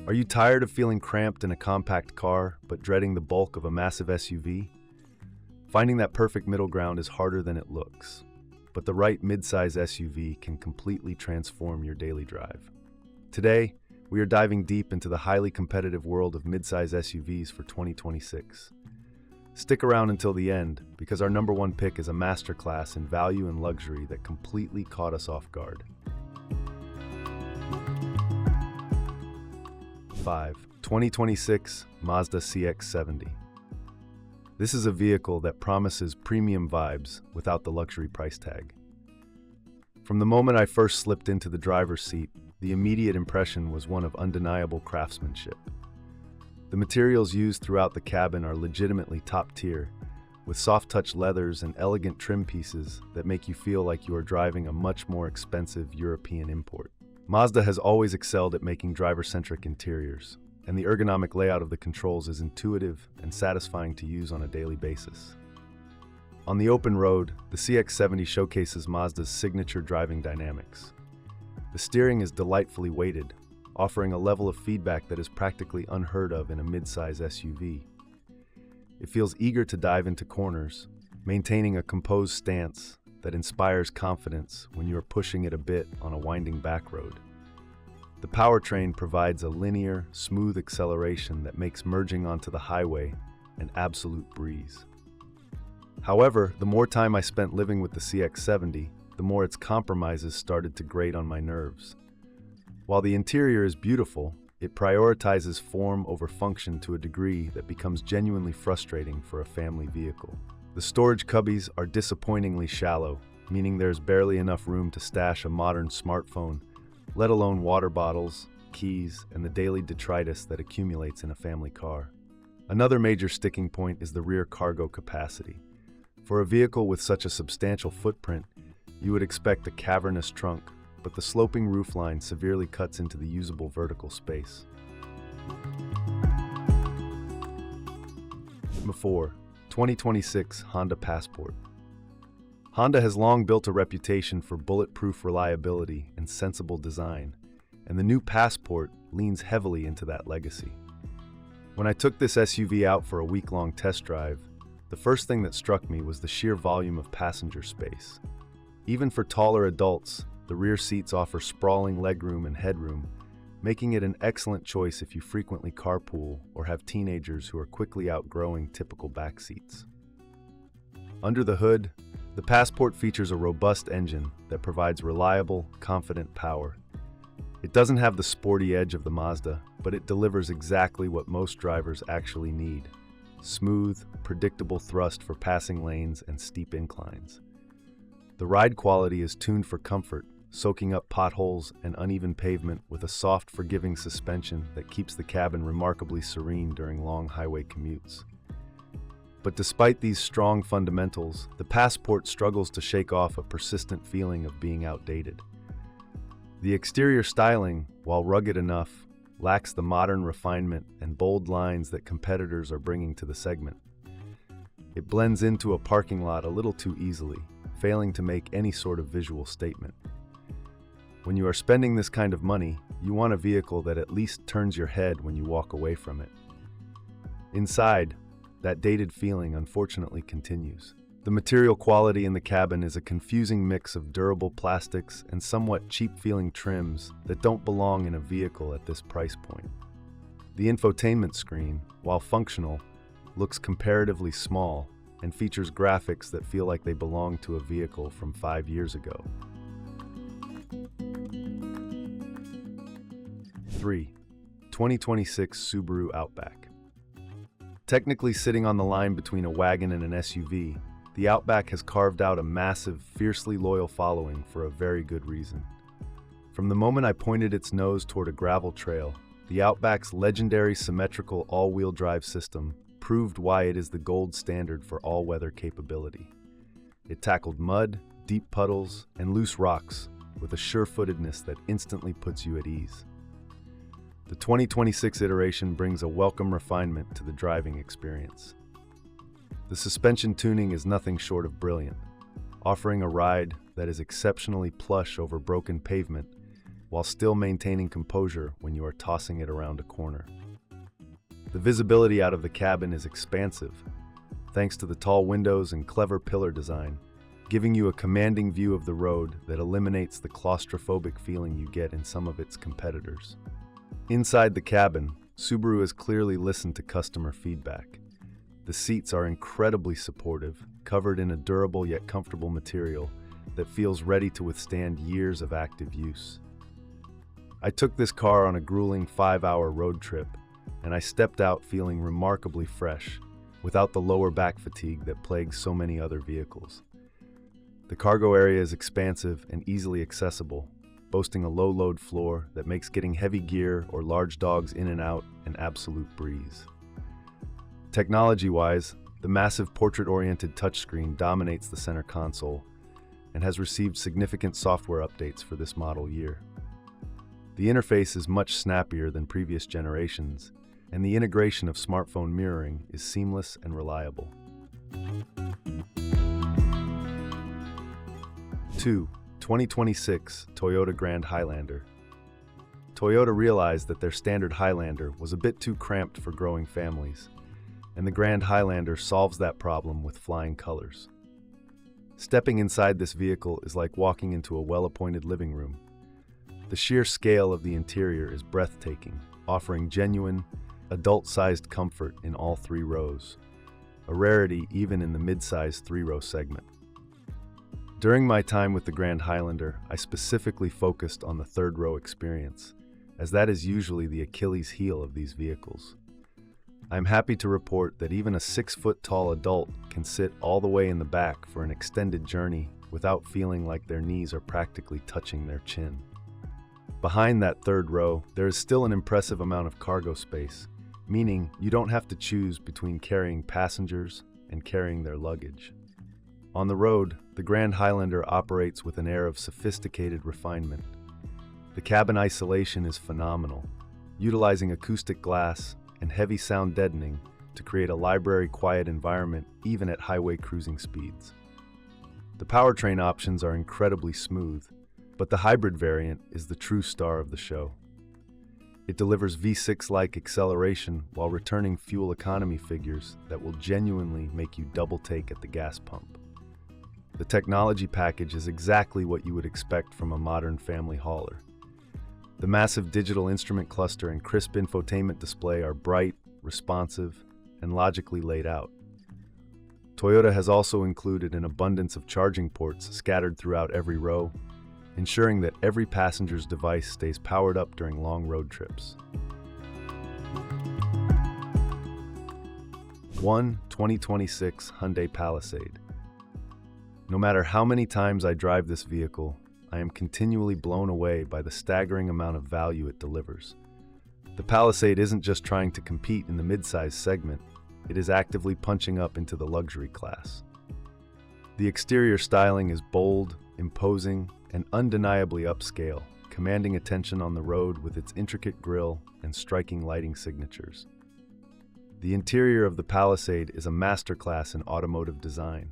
Are you tired of feeling cramped in a compact car, but dreading the bulk of a massive SUV? Finding that perfect middle ground is harder than it looks, but the right midsize SUV can completely transform your daily drive. Today, we are diving deep into the highly competitive world of midsize SUVs for 2026. Stick around until the end, because our number one pick is a masterclass in value and luxury that completely caught us off guard. 5. 2026 Mazda CX-70. This is a vehicle that promises premium vibes without the luxury price tag. From the moment I first slipped into the driver's seat, the immediate impression was one of undeniable craftsmanship. The materials used throughout the cabin are legitimately top tier, with soft-touch leathers and elegant trim pieces that make you feel like you are driving a much more expensive European import. Mazda has always excelled at making driver-centric interiors, and the ergonomic layout of the controls is intuitive and satisfying to use on a daily basis. On the open road, the CX-70 showcases Mazda's signature driving dynamics. The steering is delightfully weighted, offering a level of feedback that is practically unheard of in a midsize SUV. It feels eager to dive into corners, maintaining a composed stance that inspires confidence when you are pushing it a bit on a winding back road. The powertrain provides a linear, smooth acceleration that makes merging onto the highway an absolute breeze. However, the more time I spent living with the CX-70, the more its compromises started to grate on my nerves. While the interior is beautiful, it prioritizes form over function to a degree that becomes genuinely frustrating for a family vehicle. The storage cubbies are disappointingly shallow, meaning there's barely enough room to stash a modern smartphone, let alone water bottles, keys, and the daily detritus that accumulates in a family car. Another major sticking point is the rear cargo capacity. For a vehicle with such a substantial footprint, you would expect a cavernous trunk, but the sloping roofline severely cuts into the usable vertical space. 4. 2026 Honda Passport. Honda has long built a reputation for bulletproof reliability and sensible design, and the new Passport leans heavily into that legacy. When I took this SUV out for a week-long test drive, the first thing that struck me was the sheer volume of passenger space. Even for taller adults, the rear seats offer sprawling legroom and headroom, making it an excellent choice if you frequently carpool or have teenagers who are quickly outgrowing typical back seats. Under the hood, the Passport features a robust engine that provides reliable, confident power. It doesn't have the sporty edge of the Mazda, but it delivers exactly what most drivers actually need: smooth, predictable thrust for passing lanes and steep inclines. The ride quality is tuned for comfort, soaking up potholes and uneven pavement with a soft, forgiving suspension that keeps the cabin remarkably serene during long highway commutes. But despite these strong fundamentals, the Passport struggles to shake off a persistent feeling of being outdated. The exterior styling, while rugged enough, lacks the modern refinement and bold lines that competitors are bringing to the segment. It blends into a parking lot a little too easily, failing to make any sort of visual statement. When you are spending this kind of money, you want a vehicle that at least turns your head when you walk away from it. Inside, that dated feeling unfortunately continues. The material quality in the cabin is a confusing mix of durable plastics and somewhat cheap-feeling trims that don't belong in a vehicle at this price point. The infotainment screen, while functional, looks comparatively small and features graphics that feel like they belong to a vehicle from 5 years ago. 3. 2026 Subaru Outback. Technically sitting on the line between a wagon and an SUV, the Outback has carved out a massive, fiercely loyal following for a very good reason. From the moment I pointed its nose toward a gravel trail, the Outback's legendary symmetrical all-wheel drive system proved why it is the gold standard for all-weather capability. It tackled mud, deep puddles, and loose rocks with a sure-footedness that instantly puts you at ease. The 2026 iteration brings a welcome refinement to the driving experience. The suspension tuning is nothing short of brilliant, offering a ride that is exceptionally plush over broken pavement while still maintaining composure when you are tossing it around a corner. The visibility out of the cabin is expansive, thanks to the tall windows and clever pillar design, giving you a commanding view of the road that eliminates the claustrophobic feeling you get in some of its competitors. Inside the cabin, Subaru has clearly listened to customer feedback. The seats are incredibly supportive, covered in a durable yet comfortable material that feels ready to withstand years of active use. I took this car on a grueling 5-hour road trip, and I stepped out feeling remarkably fresh, without the lower back fatigue that plagues so many other vehicles. The cargo area is expansive and easily accessible, boasting a low-load floor that makes getting heavy gear or large dogs in and out an absolute breeze. Technology-wise, the massive portrait-oriented touchscreen dominates the center console and has received significant software updates for this model year. The interface is much snappier than previous generations, and the integration of smartphone mirroring is seamless and reliable. 2. 2026 Toyota Grand Highlander. Toyota realized that their standard Highlander was a bit too cramped for growing families, and the Grand Highlander solves that problem with flying colors. Stepping inside this vehicle is like walking into a well-appointed living room. The sheer scale of the interior is breathtaking, offering genuine, adult-sized comfort in all 3 rows, a rarity even in the midsize 3-row segment. During my time with the Grand Highlander, I specifically focused on the 3rd-row experience, as that is usually the Achilles heel of these vehicles. I'm happy to report that even a 6-foot-tall adult can sit all the way in the back for an extended journey without feeling like their knees are practically touching their chin. Behind that 3rd row, there is still an impressive amount of cargo space, meaning you don't have to choose between carrying passengers and carrying their luggage. On the road, the Grand Highlander operates with an air of sophisticated refinement. The cabin isolation is phenomenal, utilizing acoustic glass and heavy sound deadening to create a library-quiet environment even at highway cruising speeds. The powertrain options are incredibly smooth, but the hybrid variant is the true star of the show. It delivers V6-like acceleration while returning fuel economy figures that will genuinely make you double-take at the gas pump. The technology package is exactly what you would expect from a modern family hauler. The massive digital instrument cluster and crisp infotainment display are bright, responsive, and logically laid out. Toyota has also included an abundance of charging ports scattered throughout every row, ensuring that every passenger's device stays powered up during long road trips. 1. 2026 Hyundai Palisade. No matter how many times I drive this vehicle, I am continually blown away by the staggering amount of value it delivers. The Palisade isn't just trying to compete in the midsize segment, it is actively punching up into the luxury class. The exterior styling is bold, imposing, and undeniably upscale, commanding attention on the road with its intricate grille and striking lighting signatures. The interior of the Palisade is a masterclass in automotive design.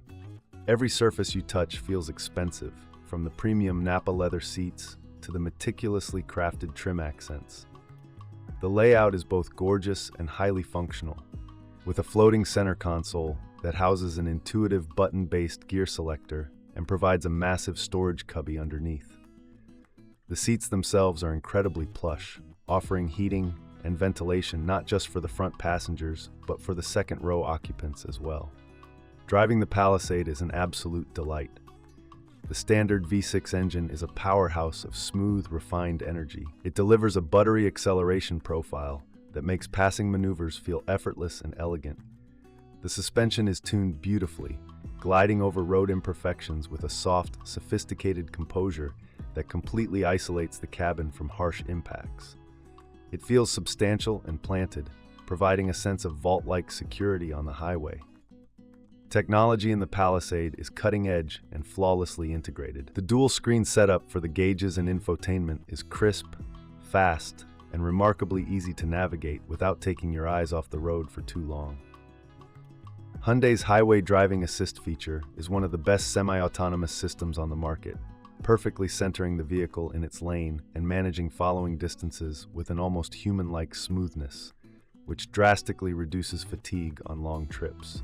Every surface you touch feels expensive, from the premium Napa leather seats to the meticulously crafted trim accents. The layout is both gorgeous and highly functional, with a floating center console that houses an intuitive button-based gear selector and provides a massive storage cubby underneath. The seats themselves are incredibly plush, offering heating and ventilation not just for the front passengers, but for the 2nd-row occupants as well. Driving the Palisade is an absolute delight. The standard V6 engine is a powerhouse of smooth, refined energy. It delivers a buttery acceleration profile that makes passing maneuvers feel effortless and elegant. The suspension is tuned beautifully, gliding over road imperfections with a soft, sophisticated composure that completely isolates the cabin from harsh impacts. It feels substantial and planted, providing a sense of vault-like security on the highway. Technology in the Palisade is cutting-edge and flawlessly integrated. The dual-screen setup for the gauges and infotainment is crisp, fast, and remarkably easy to navigate without taking your eyes off the road for too long. Hyundai's Highway Driving Assist feature is one of the best semi-autonomous systems on the market, perfectly centering the vehicle in its lane and managing following distances with an almost human-like smoothness, which drastically reduces fatigue on long trips.